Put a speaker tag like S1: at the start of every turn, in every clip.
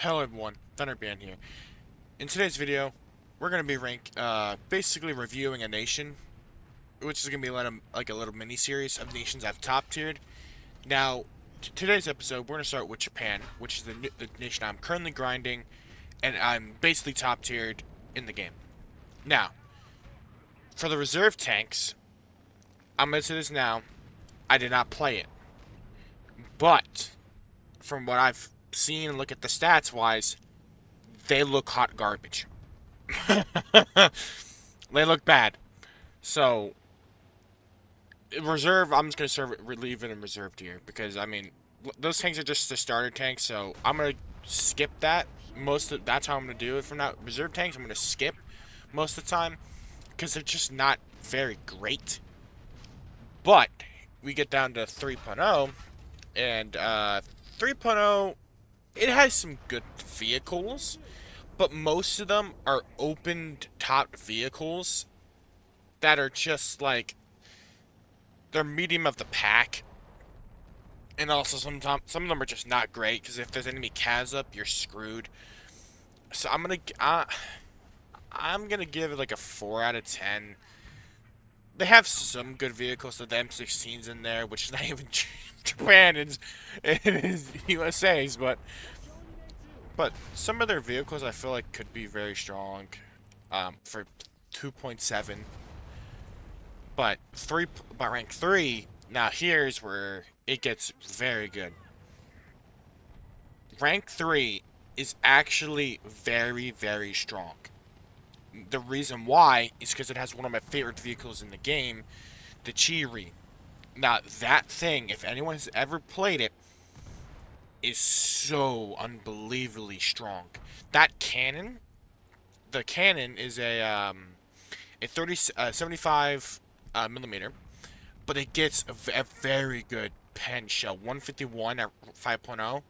S1: Hello everyone, ThunderBN here. In today's video, we're going to be basically reviewing a nation, which is going to be like a little mini-series of nations I've top-tiered. Now, today's episode, we're going to start with Japan, which is the nation I'm currently grinding, and I'm basically top-tiered in the game. Now, for the reserve tanks, I'm going to say this now, I did not play it. But, from what I've seen and look at the stats-wise, they look hot garbage. They look bad. So, reserve, I'm just going to leave it in reserve tier. Because, I mean, those tanks are just the starter tanks. So, I'm going to skip that. That's how I'm going to do it from now. Reserve tanks, I'm going to skip most of the time. Because they're just not very great. But, we get down to 3.0. And, 3.0, it has some good vehicles. But most of them are opened top vehicles that are just like they're medium of the pack, and also sometimes some of them are just not great because if there's enemy Kaz up, you're screwed. So I'm gonna give it like a 4 out of 10. They have some good vehicles, so the M16's in there, which is not even Japan, it is USA's, but some of their vehicles I feel like could be very strong, for 2.7. But rank 3, now here's where it gets very good. Rank 3 is actually very, very strong. The reason why is because it has one of my favorite vehicles in the game, the Chiri. Now, that thing, if anyone has ever played it, is so unbelievably strong. That cannon, the cannon is a 75 millimeter, but it gets a very good pen shell, 151 at 5.0,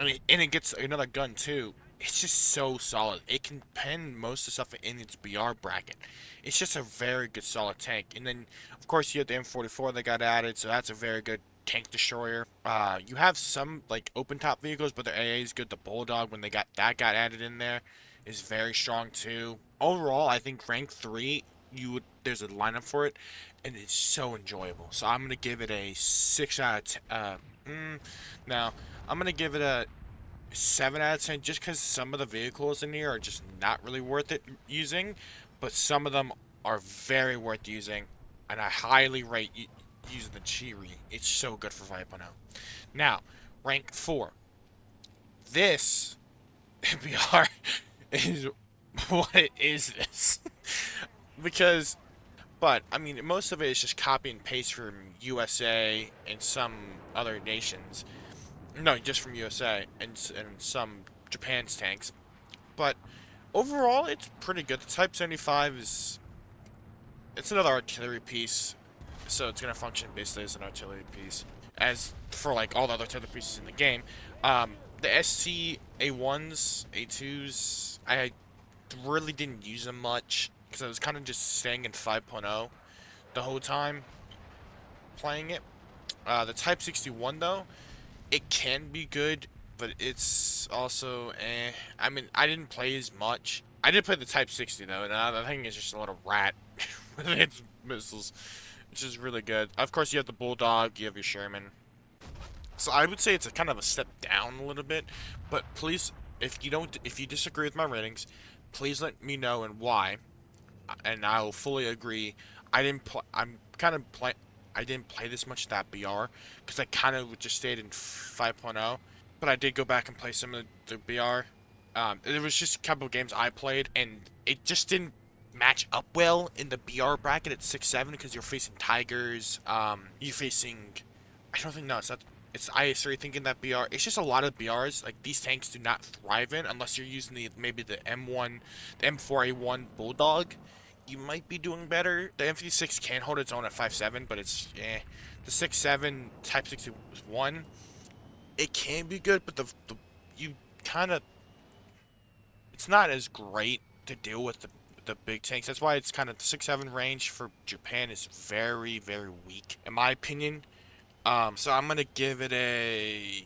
S1: and it gets another gun too. It's just so solid. It can pen most of the stuff in its BR bracket. It's just a very good solid tank. And then, of course, you have the M44 that got added, so that's a very good tank destroyer. You have some like open top vehicles, but the AA is good. The Bulldog, when they got added in there, is very strong too. Overall, I think rank 3, there's a lineup for it, and it's so enjoyable. So I'm gonna give it a 6 out of 10. Now I'm gonna give it a 7 out of 10, just because some of the vehicles in here are just not really worth it using, but some of them are very worth using, and I highly rate using the Chiri. It's so good for 5.0. Now, rank 4. This BR is what is this? Because, but I mean, most of it is just copy and paste from USA and some other nations. No, just from USA and some Japan's tanks. But overall, it's pretty good. The Type 75 it's another artillery piece, so it's gonna function basically as an artillery piece. As for like all the other artillery pieces in the game, the SC A1s, A2s, I really didn't use them much because I was kind of just staying in 5.0 the whole time playing it. The Type 61 though, it can be good, but it's also I mean, I didn't play as much. I did play the Type 60 though, and the thing is just a little rat with its missiles, which is really good. Of course, you have the Bulldog, you have your Sherman. So I would say it's a kind of a step down a little bit, but please, if you disagree with my ratings, please let me know and why, and I'll fully agree. I didn't play. I'm kind of play. I didn't play this much of that BR because I kind of just stayed in 5.0, but I did go back and play some of the BR. It was just a couple of games I played, and it just didn't match up well in the BR bracket at 6-7 because you're facing Tigers. You're facing. I don't think no, it's not. I started thinking that BR. It's just a lot of BRs. Like these tanks do not thrive in unless you're using maybe the M1, the M4A1 Bulldog. You might be doing better. The M56 can hold its own at 5.7, but it's the 6.7 Type 61. It can be good, but the you kind of it's not as great to deal with the big tanks. That's why it's kind of the 6.7 range for Japan is very, very weak in my opinion. So I'm gonna give it a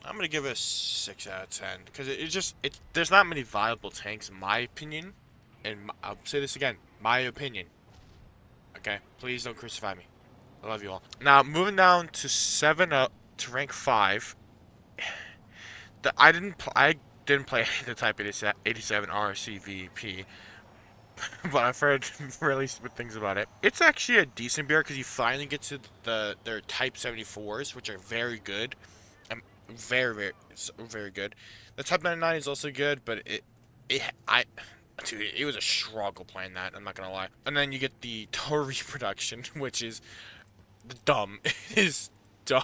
S1: 6 out of 10 because there's not many viable tanks in my opinion, and I'll say this again, my opinion. Okay, please don't crucify me. I love you all. Now moving down to 7 up to rank 5. I didn't play the Type 87 RCVP, but I've heard really good things about it. It's actually a decent beer because you finally get to their Type 74s, which are very good. Very, very, very good. The Type 99 is also good, but it, I, dude, it was a struggle playing that. I'm not gonna lie. And then you get the total reproduction, which is dumb. It is dumb.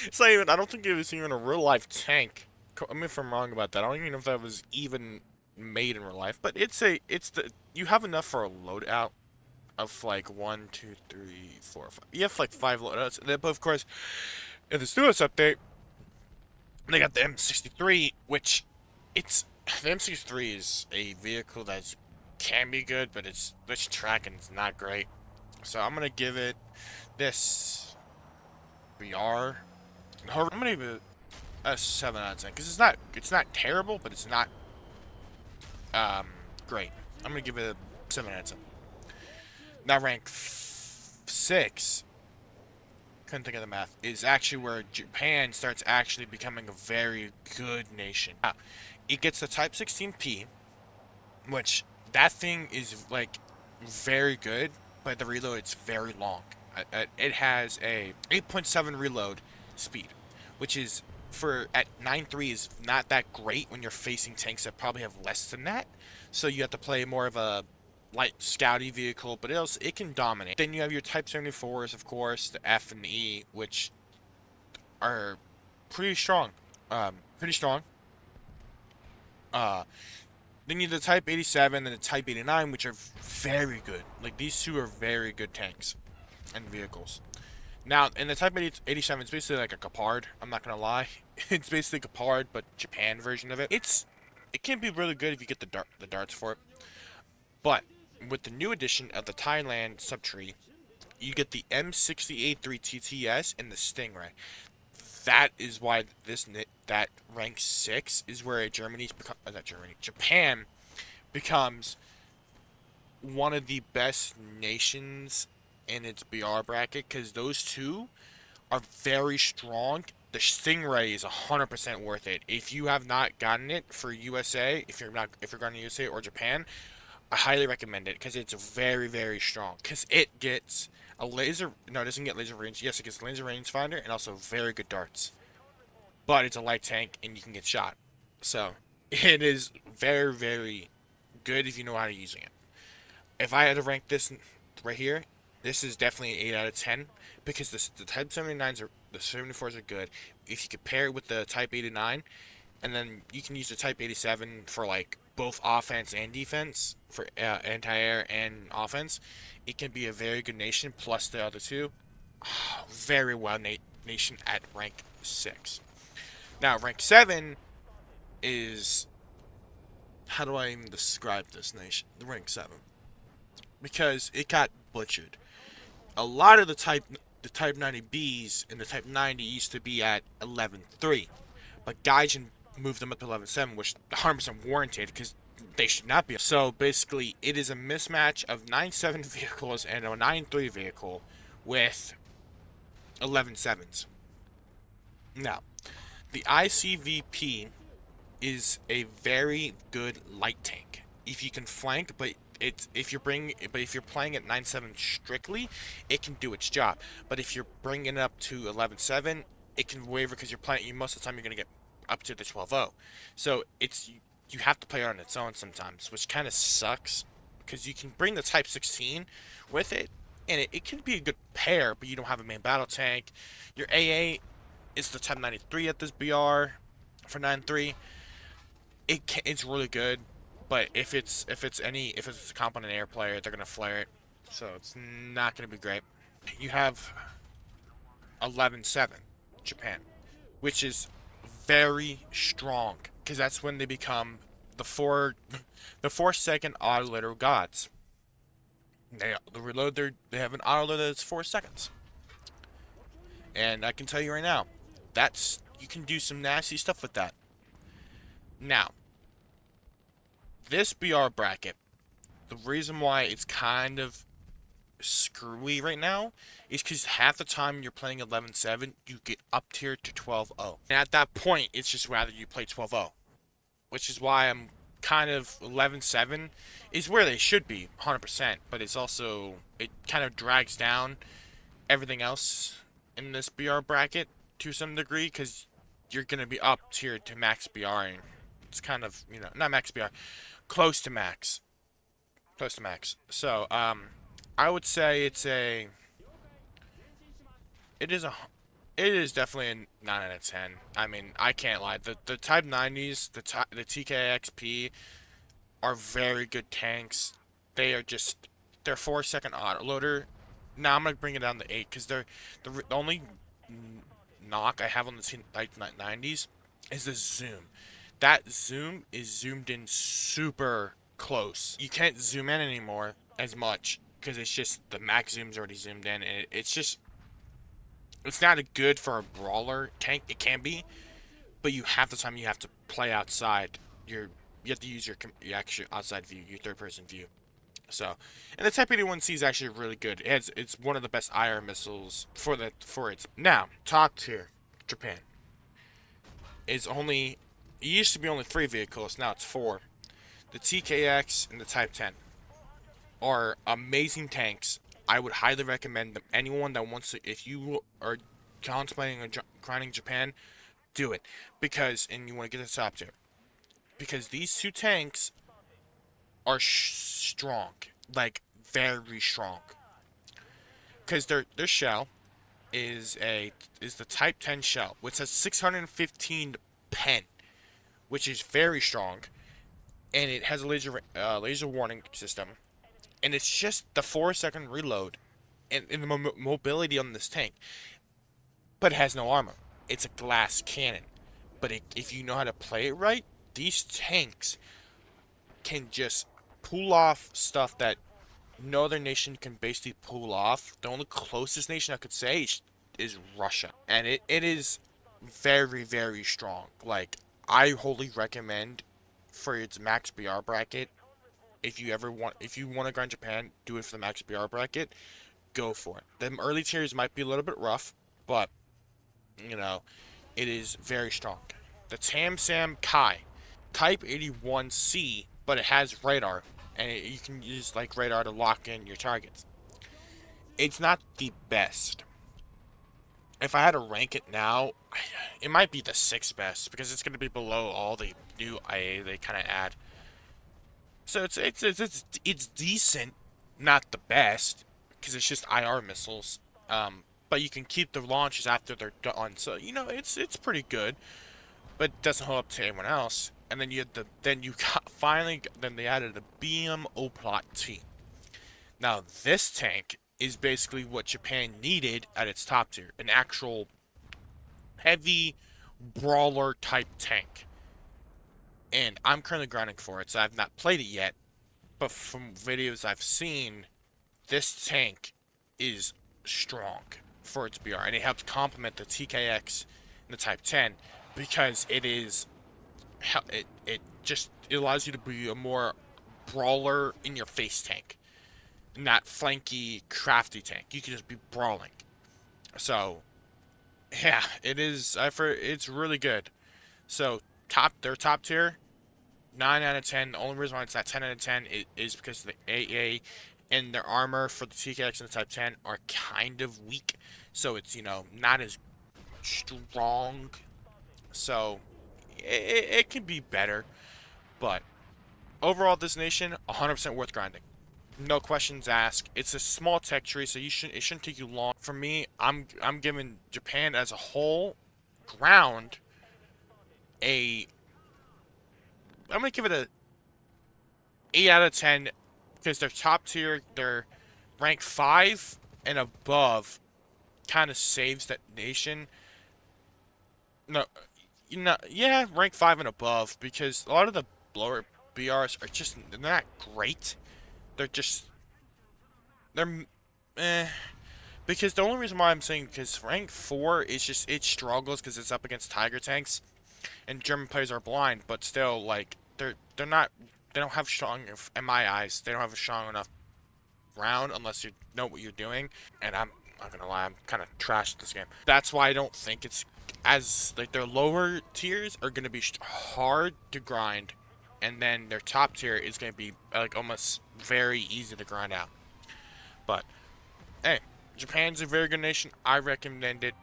S1: It's not even. I don't think it was even a real life tank. I mean, if I'm wrong about that, I don't even know if that was even made in real life. But it's the you have enough for a loadout of like 1, 2, 3, 4, 5. You have like 5 loadouts, but of course, in the newest update, they got the M63, which it's the M63 is a vehicle that can be good, but this tracking is not great. So I'm gonna give it this BR. I'm gonna give it a 7 out of 10 because it's not terrible, but it's not um great. I'm gonna give it a 7 out of 10. Now rank 6. Couldn't think of the math. Is actually where Japan starts actually becoming a very good nation. Now, it gets the Type 16P, which that thing is like very good, but the reload it's very long. It has a 8.7 reload speed, which is for at 9.3 is not that great when you're facing tanks that probably have less than that. So you have to play more of a light scouty vehicle, but it can dominate. Then you have your Type 74s, of course, the F and E, which are pretty strong. Pretty strong. Uh, Then you have the Type 87 and the Type 89, which are very good. Like, these two are very good tanks and vehicles. Now, in the Type 87, it's basically like a Gepard. I'm not gonna lie. It's basically Gepard, but Japan version of it. It can be really good if you get the darts for it. But with the new edition of the Thailand subtree, you get the M68-3 TTS and the Stingray. That is why that rank 6 is where Japan becomes one of the best nations in its BR bracket because those two are very strong. The Stingray is 100% worth it. If you have not gotten it for USA, if you're going to USA or Japan, I highly recommend it because it's very, very strong. Because it gets a laser. No, it doesn't get laser range. Yes, it gets laser rangefinder and also very good darts. But it's a light tank and you can get shot. So it is very, very good if you know how to use it. If I had to rank this right here, this is definitely an 8 out of 10 because the Type 79s the 74s are good. If you compare it with the Type 89, and then you can use the Type 87 for like both offense and defense for anti-air and offense, it can be a very good nation. Plus the other two, very well nation at rank 6. Now rank 7 is how do I even describe this nation? The rank 7 because it got butchered. A lot of the Type 90Bs and the Type 90 used to be at 11.3, but Gaijin moved them up to 11.7, which 100% warranted because they should not be. So basically, it is a mismatch of 9.7 vehicles and a 9.3 vehicle with 11.7s. Now, the ICVP is a very good light tank if you can flank, but if you're playing at 9.7 strictly, it can do its job. But if you're bringing it up to 11.7, it can waver because most of the time you're gonna get up to the 12.0. So you have to play it on its own sometimes, which kind of sucks because you can bring the Type 16 with it, and it can be a good pair, but you don't have a main battle tank. Your AA is the Type 93 at this BR for 9.3. It's really good, but if it's a competent air player, they're gonna flare it, so it's not gonna be great. You have 11.7 Japan, which is very strong because that's when they become the 4 second auto loader gods. They have an auto loader that's 4 seconds. And I can tell you right now, you can do some nasty stuff with that. Now, this BR bracket, the reason why it's kind of screwy right now is because half the time you're playing 11-7, you get up tier to 12-0. And at that point, it's just rather you play 12-0, which is why I'm kind of 11-7 is where they should be, 100%, but it's also, it kind of drags down everything else in this BR bracket to some degree because you're going to be up tier to max BR, and it's kind of, not max BR, close to max. Close to max. So, I would say it is a, it is definitely a 9 out of 10. I mean, I can't lie. The Type 90s, the TKXP are very good tanks. They are just, they're 4-second autoloader. Now I'm gonna bring it down to 8 because they're the only knock I have on the Type 90s is the zoom. That zoom is zoomed in super close. You can't zoom in anymore as much because it's just the max zoom's already zoomed in, and it's not a good for a brawler tank. It can be, but half the time you have to play outside. You have to use your actual outside view, your third person view. So, and the Type 81C is actually really good. It's one of the best IR missiles for its now top tier. Japan is only, it used to be only 3 vehicles, now it's 4. The TKX and the Type 10 are amazing tanks. I would highly recommend them. Anyone that wants to, if you are contemplating on grinding Japan, do it and you want to get the top tier because these two tanks are strong, like very strong. Because their shell is the Type 10 shell, which has 615 pen, which is very strong, and it has a laser warning system, and it's just the 4-second reload, and the mobility on this tank, but it has no armor. It's a glass cannon, but if you know how to play it right, these tanks can just pull off stuff that no other nation can basically pull off. The only closest nation I could say is Russia. And it is very, very strong. Like, I wholly recommend for its max BR bracket, if you want to grind Japan, do it for the max BR bracket, go for it. The early tiers might be a little bit rough, but, you know, it is very strong. The Tam Sam Kai, Type 81C, but it has radar, and you can use like radar to lock in your targets. It's not the best. If I had to rank it now, it might be the 6th best because it's going to be below all the new IA they kind of add. So it's decent, not the best, because it's just IR missiles. But you can keep the launches after they're done, so it's pretty good, but it doesn't hold up to anyone else. And then then they added a BM Oplot T. Now this tank is basically what Japan needed at its top tier, an actual heavy brawler type tank. And I'm currently grinding for it, so I've not played it yet. But from videos I've seen, this tank is strong for its BR, and it helps complement the TKX and the Type 10 because it allows you to be a more brawler in your face tank, not flanky crafty tank. You can just be brawling. So yeah, it's really good. So their top tier, 9 out of 10. The only reason why it's not 10 out of 10 is because the AA and their armor for the TKX and the Type 10 are kind of weak. So it's, not as strong. So it can be better. But overall, this nation, 100% worth grinding. No questions asked. It's a small tech tree, so it shouldn't take you long. For me, I'm giving Japan as a whole ground I'm gonna give it a 8 out of 10 because they're top tier. They're rank 5 and above, kind of saves that nation. No, yeah, rank 5 and above because a lot of the lower BRs are just they're not great. They're just they're eh. Because the only reason why I'm saying, because rank 4 is just, it struggles because it's up against Tiger tanks, and German players are blind, but still, like, they're not, they don't have strong, in my eyes, they don't have a strong enough round unless you know what you're doing. And I'm not gonna lie, I'm kind of trash at this game. That's why I don't think it's as, like, their lower tiers are gonna be hard to grind, and then their top tier is gonna be like almost very easy to grind out. But hey, Japan's a very good nation. I recommend it.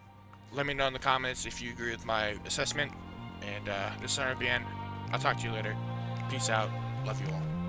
S1: Let me know in the comments if you agree with my assessment. And this is ThunderBN. I'll talk to you later. Peace out. Love you all.